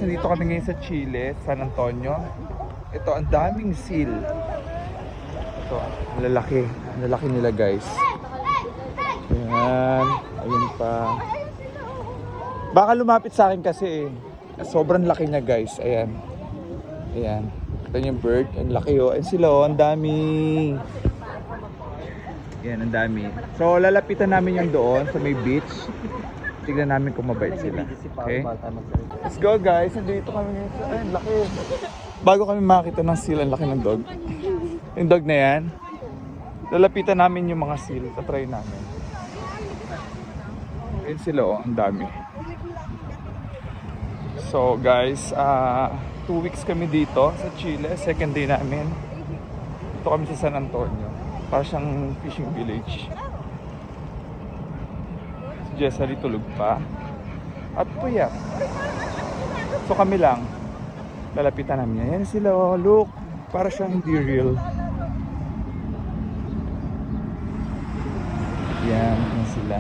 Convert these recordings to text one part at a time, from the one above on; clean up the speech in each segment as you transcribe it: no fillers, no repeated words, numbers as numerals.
nandito kami ngayon sa Chile, San Antonio. Ito, ang daming seal. Ito, ang lalaki. Ang lalaki nila guys. Ayan, ayun pa. Baka lumapit sa akin kasi sobrang laki niya guys. Ayan. Ayan. Ito yung bird. Ang laki oh. Ayan sila oh. Ang dami. Ayan, ang dami. So, lalapitan namin yung doon sa may beach. Tignan namin kung mabait sila. Okay? Let's go guys. Nandito kami ngayon sa... Ayan, laki. Bago kami makakita ng seal, ang laki ng dog. Yung dog na yan. Lalapitan namin yung mga seal. Tatry namin. Ayan sila oh. Ang dami. So guys, 2 weeks kami dito sa Chile. Second day namin. Ito kami sa San Antonio. Para siyang fishing village. Si Jessery tulog pa. At puyat. So kami lang. Lalapitan namin. Yan sila. Oh, look. Para siyang hindi real. Yan. Yan sila.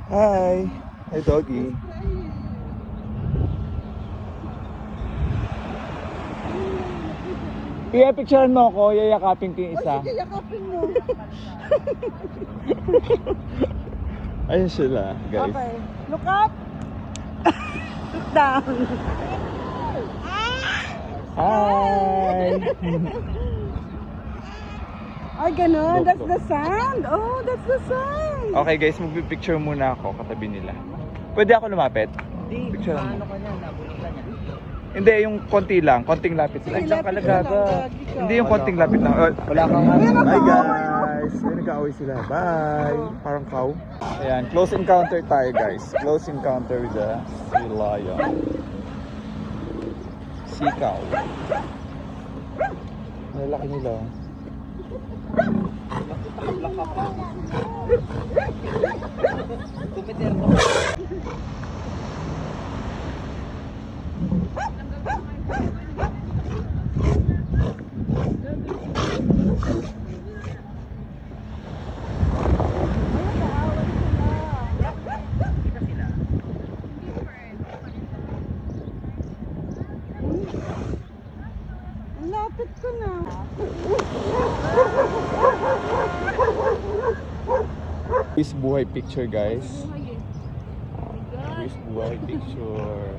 Hi! Hi, doggy. Pia, picturean mo ako. Yayakapin ko yung isa. Sige, yakapin mo. Ayun sila, guys. Okay. Look up. Look down. Hi! Ay, ganun. Look, That's look. the sand. Oh, that's the sand. Okay guys, magpipicture muna ako katabi nila. Pwede ako lumapit? Hindi, Picture mo. paano ka niya? Nabulok ka niya. Hindi, yung konti lang. Konting lapit lang. Sige, lapit ka lang, dito. Hindi yung konting lapit lang. Oh, Wala kang Hi guys! Ay, nag-aaway sila. Bye! Parang cow. Ayan, close encounter tayo guys. Close encounter with the sea lion. Sea cow. Ang lalaki nila. Tumiter mo. Ang lapit ko na. This buhay picture guys. This buhay picture.